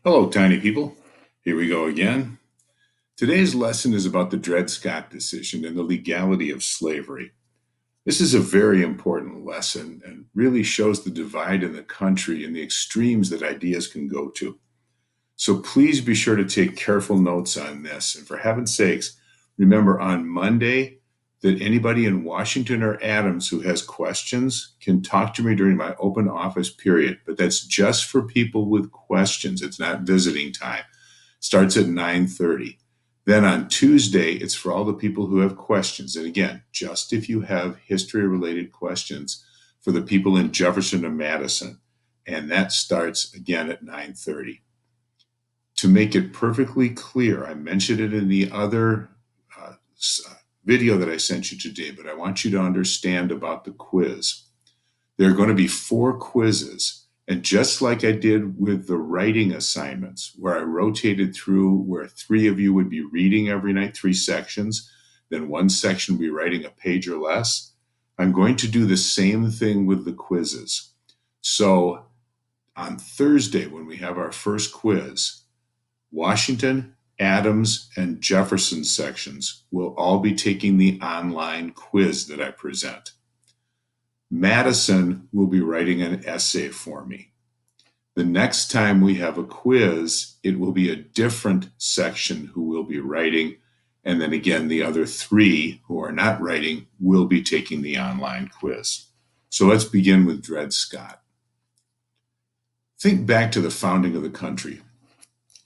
Hello, tiny people. Here we go again. Today's lesson is about the Dred Scott decision and the legality of slavery. This is a very important lesson and really shows the divide in the country and the extremes that ideas can go to. So please be sure to take careful notes on this. And for heaven's sakes, remember on Monday that anybody in Washington or Adams who has questions can talk to me during my open office period. But that's just for people with questions. It's not visiting time. Starts at 9:30. Then on Tuesday, it's for all the people who have questions. And again, just if you have history related questions for the people in Jefferson and Madison. And that starts again at 9:30. To make it perfectly clear, I mentioned it in the other uh, video that I sent you today, but I want you to understand about the quiz. There are going to be four quizzes. And just like I did with the writing assignments, where I rotated through where three of you would be reading every night, three sections, then one section would be writing a page or less, I'm going to do the same thing with the quizzes. So on Thursday, when we have our first quiz, Washington, Adams, and Jefferson sections will all be taking the online quiz that I present. Madison will be writing an essay for me. The next time we have a quiz, it will be a different section who will be writing. And then again, the other three who are not writing will be taking the online quiz. So let's begin with Dred Scott. Think back to the founding of the country.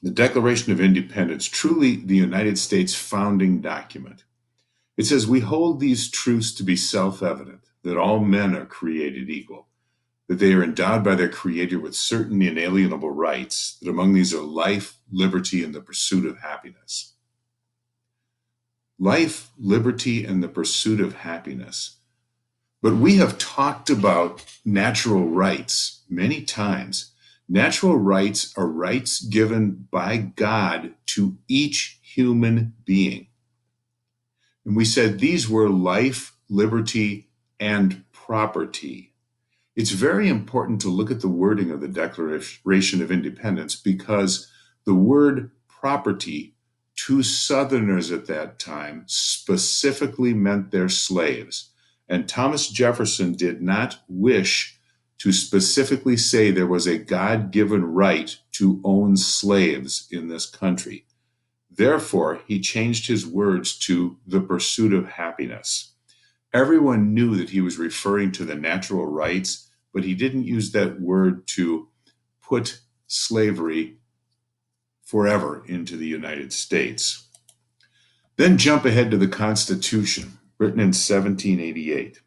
The Declaration of Independence, truly the United States founding document. It says, "We hold these truths to be self-evident, that all men are created equal, that they are endowed by their Creator with certain inalienable rights, that among these are life, liberty, and the pursuit of happiness." Life, liberty, and the pursuit of happiness. But we have talked about natural rights many times. Natural rights are rights given by God to each human being. And we said these were life, liberty, and property. It's very important to look at the wording of the Declaration of Independence because the word property to Southerners at that time specifically meant their slaves. And Thomas Jefferson did not wish to specifically say there was a God-given right to own slaves in this country. Therefore, he changed his words to the pursuit of happiness. Everyone knew that he was referring to the natural rights, but he didn't use that word to put slavery forever into the United States. Then jump ahead to the Constitution, written in 1788.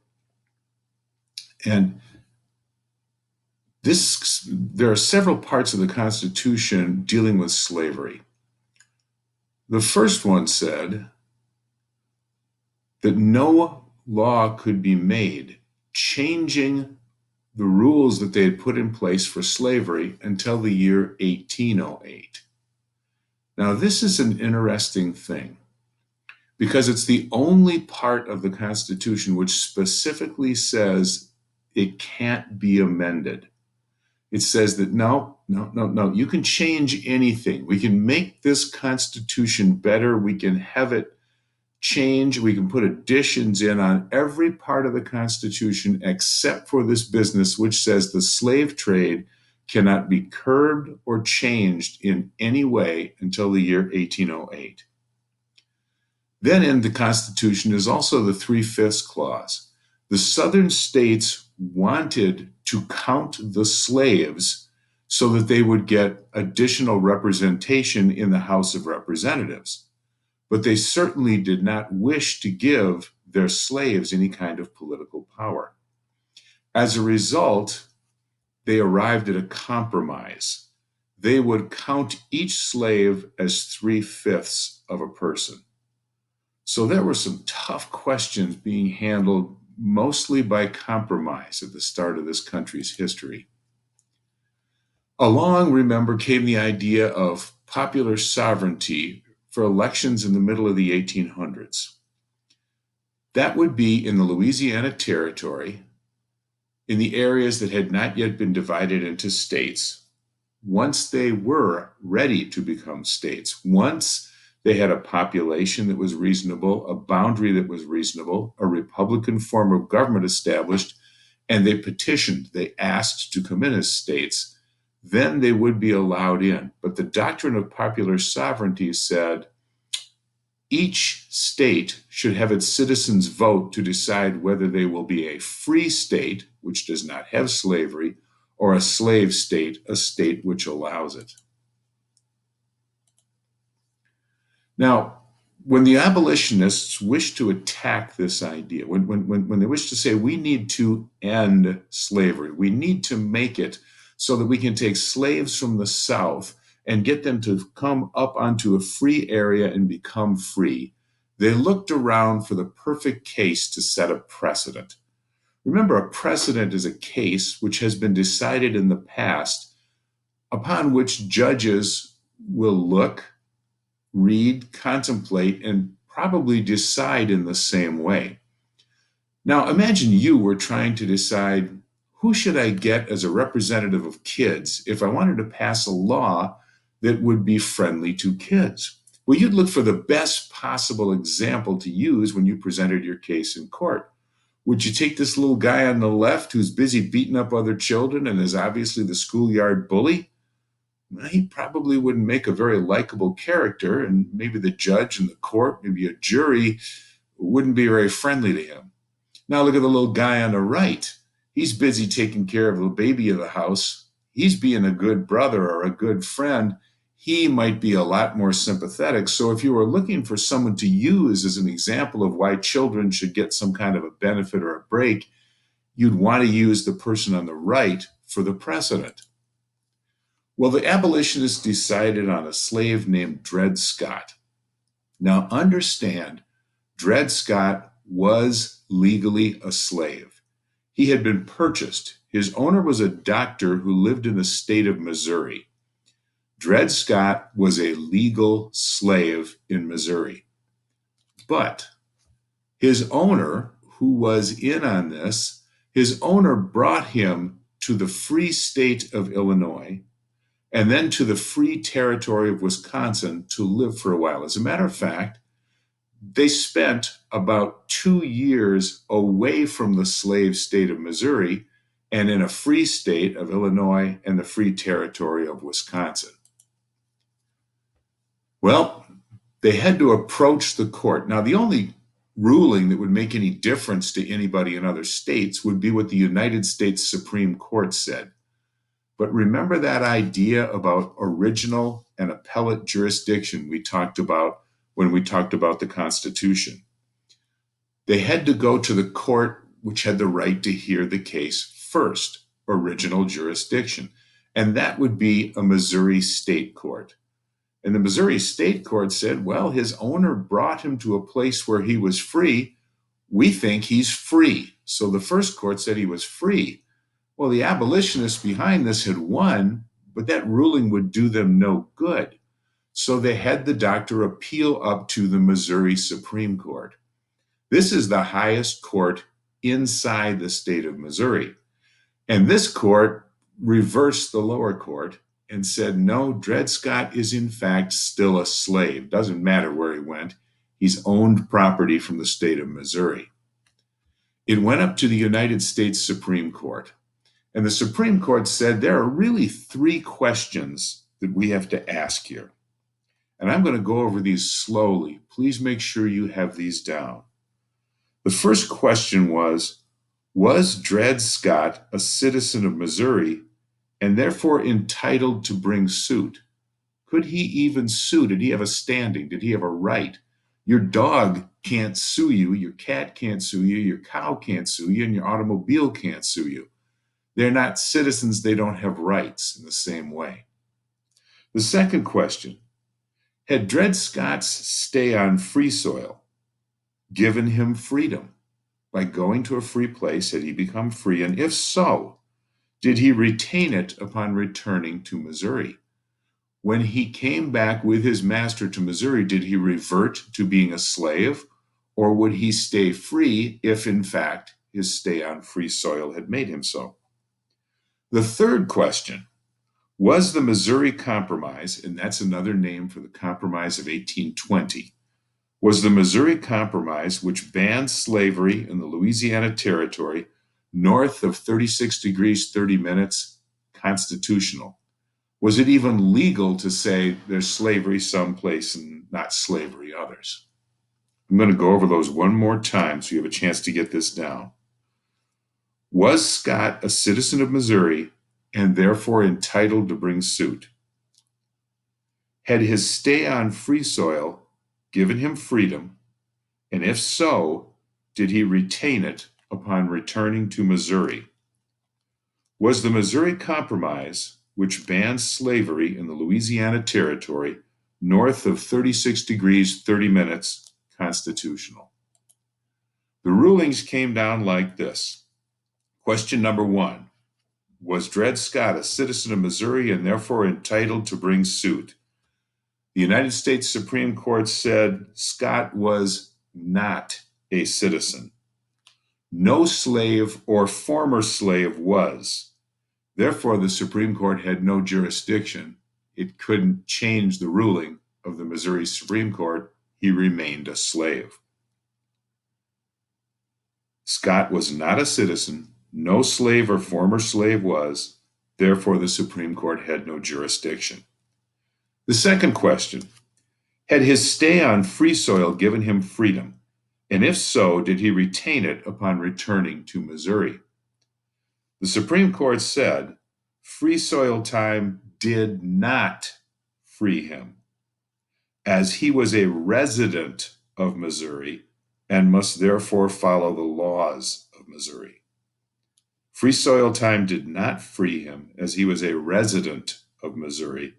And there are several parts of the Constitution dealing with slavery. The first one said that no law could be made changing the rules that they had put in place for slavery until the year 1808. Now, this is an interesting thing because it's the only part of the Constitution which specifically says it can't be amended. It says that no, you can change anything. We can make this Constitution better. We can have it change. We can put additions in on every part of the Constitution except for this business, which says the slave trade cannot be curbed or changed in any way until the year 1808. Then in the Constitution is also the 3/5 clause. The Southern states wanted to count the slaves so that they would get additional representation in the House of Representatives. But they certainly did not wish to give their slaves any kind of political power. As a result, they arrived at a compromise. They would count each slave as 3/5 of a person. So there were some tough questions being handled mostly by compromise at the start of this country's history. Along, remember, came the idea of popular sovereignty for elections in the middle of the 1800s. That would be in the Louisiana Territory, in the areas that had not yet been divided into states, once they were ready to become states, once they had a population that was reasonable, a boundary that was reasonable, a republican form of government established, and they petitioned, they asked to come in as states, then they would be allowed in. But the doctrine of popular sovereignty said each state should have its citizens vote to decide whether they will be a free state, which does not have slavery, or a slave state, a state which allows it. Now, when the abolitionists wish to attack this idea, when they wish to say we need to end slavery, we need to make it so that we can take slaves from the South and get them to come up onto a free area and become free, they looked around for the perfect case to set a precedent. Remember, a precedent is a case which has been decided in the past upon which judges will look, read, contemplate, and probably decide in the same way. Now, imagine you were trying to decide who should I get as a representative of kids if I wanted to pass a law that would be friendly to kids. Well, you'd look for the best possible example to use when you presented your case in court. Would you take this little guy on the left who's busy beating up other children and is obviously the schoolyard bully? He probably wouldn't make a very likable character, and maybe the judge and the court, maybe a jury, wouldn't be very friendly to him. Now look at the little guy on the right. He's busy taking care of the baby of the house. He's being a good brother or a good friend. He might be a lot more sympathetic. So if you were looking for someone to use as an example of why children should get some kind of a benefit or a break, you'd want to use the person on the right for the precedent. Well, the abolitionists decided on a slave named Dred Scott. Now understand, Dred Scott was legally a slave. He had been purchased. His owner was a doctor who lived in the state of Missouri. Dred Scott was a legal slave in Missouri. But his owner, who was in on this, his owner brought him to the free state of Illinois and then to the free territory of Wisconsin to live for a while. As a matter of fact, they spent about 2 years away from the slave state of Missouri and in a free state of Illinois and the free territory of Wisconsin. Well, they had to approach the court. Now, the only ruling that would make any difference to anybody in other states would be what the United States Supreme Court said. But remember that idea about original and appellate jurisdiction we talked about when we talked about the Constitution. They had to go to the court which had the right to hear the case first, original jurisdiction. And that would be a Missouri state court. And the Missouri state court said, well, his owner brought him to a place where he was free. We think he's free. So the first court said he was free. Well, the abolitionists behind this had won, but that ruling would do them no good. So they had the doctor appeal up to the Missouri Supreme Court. This is the highest court inside the state of Missouri. And this court reversed the lower court and said, no, Dred Scott is in fact still a slave. Doesn't matter where he went. He's owned property from the state of Missouri. It went up to the United States Supreme Court. And the Supreme Court said there are really 3 questions that we have to ask here. And I'm going to go over these slowly. Please make sure you have these down. The first question was Dred Scott a citizen of Missouri and therefore entitled to bring suit? Could he even sue? Did he have a standing? Did he have a right? Your dog can't sue you. Your cat can't sue you. Your cow can't sue you. And your automobile can't sue you. They're not citizens. They don't have rights in the same way. The second question, had Dred Scott's stay on free soil given him freedom? By going to a free place, had he become free? And if so, did he retain it upon returning to Missouri? When he came back with his master to Missouri, did he revert to being a slave, or would he stay free if, in fact, his stay on free soil had made him so? The third question, Was the Missouri Compromise, and that's another name for the Compromise of 1820, was the Missouri Compromise, which banned slavery in the Louisiana Territory north of 36 degrees 30 minutes, constitutional? Was it even legal to say there's slavery someplace and not slavery others? I'm going to go over those one more time so you have a chance to get this down. Was Scott a citizen of Missouri and therefore entitled to bring suit? Had his stay on free soil given him freedom, and if so, did he retain it upon returning to Missouri? Was the Missouri Compromise, which banned slavery in the Louisiana Territory north of 36 degrees 30 minutes, constitutional? The rulings came down like this. Question number 1. Was Dred Scott a citizen of Missouri and therefore entitled to bring suit? The United States Supreme Court said Scott was not a citizen. No slave or former slave was. Therefore, the Supreme Court had no jurisdiction. It couldn't change the ruling of the Missouri Supreme Court. He remained a slave. Scott was not a citizen. No slave or former slave was. Therefore, the Supreme Court had no jurisdiction. The second question, had his stay on free soil given him freedom? And if so, did he retain it upon returning to Missouri? The Supreme Court said free soil time did not free him, as he was a resident of Missouri and must therefore follow the laws of Missouri. Free soil time did not free him, as he was a resident of Missouri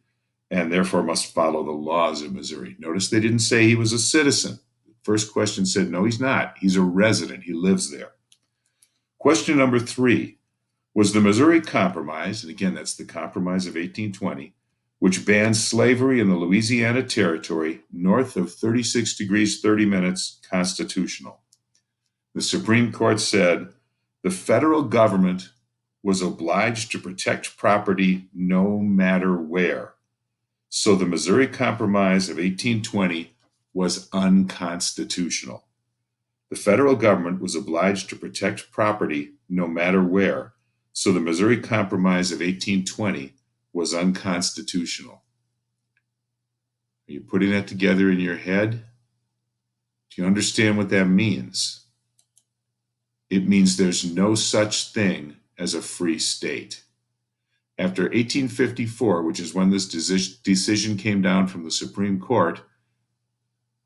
and therefore must follow the laws of Missouri. Notice they didn't say he was a citizen. The first question said, no, he's not. He's a resident. He lives there. Question number 3, was the Missouri Compromise, and again, that's the Compromise of 1820, which banned slavery in the Louisiana Territory north of 36 degrees 30 minutes, constitutional? The Supreme Court said the federal government was obliged to protect property no matter where. So the Missouri Compromise of 1820 was unconstitutional. The federal government was obliged to protect property no matter where. So the Missouri Compromise of 1820 was unconstitutional. Are you putting that together in your head? Do you understand what that means? It means there's no such thing as a free state. After 1854, which is when this decision came down from the Supreme Court,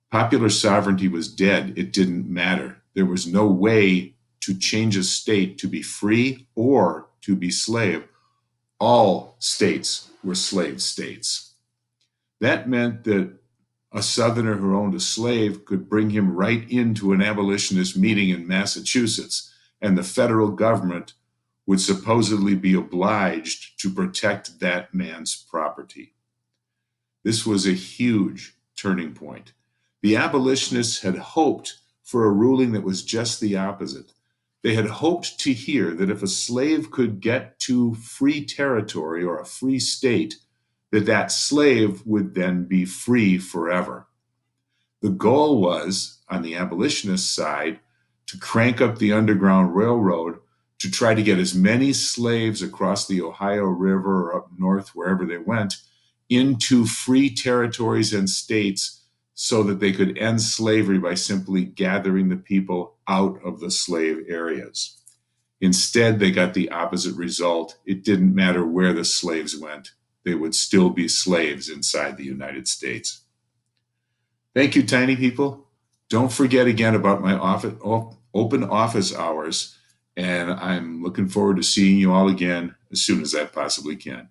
popular sovereignty was dead. It didn't matter. There was no way to change a state to be free or to be slave. All states were slave states. That meant that a Southerner who owned a slave could bring him right into an abolitionist meeting in Massachusetts, and the federal government would supposedly be obliged to protect that man's property. This was a huge turning point. The abolitionists had hoped for a ruling that was just the opposite. They had hoped to hear that if a slave could get to free territory or a free state, that slave would then be free forever. The goal was, on the abolitionist side, to crank up the Underground Railroad to try to get as many slaves across the Ohio River or up north, wherever they went, into free territories and states so that they could end slavery by simply gathering the people out of the slave areas. Instead, they got the opposite result. It didn't matter where the slaves went. They would still be slaves inside the United States. Thank you, tiny people. Don't forget again about my open office hours, and I'm looking forward to seeing you all again as soon as I possibly can.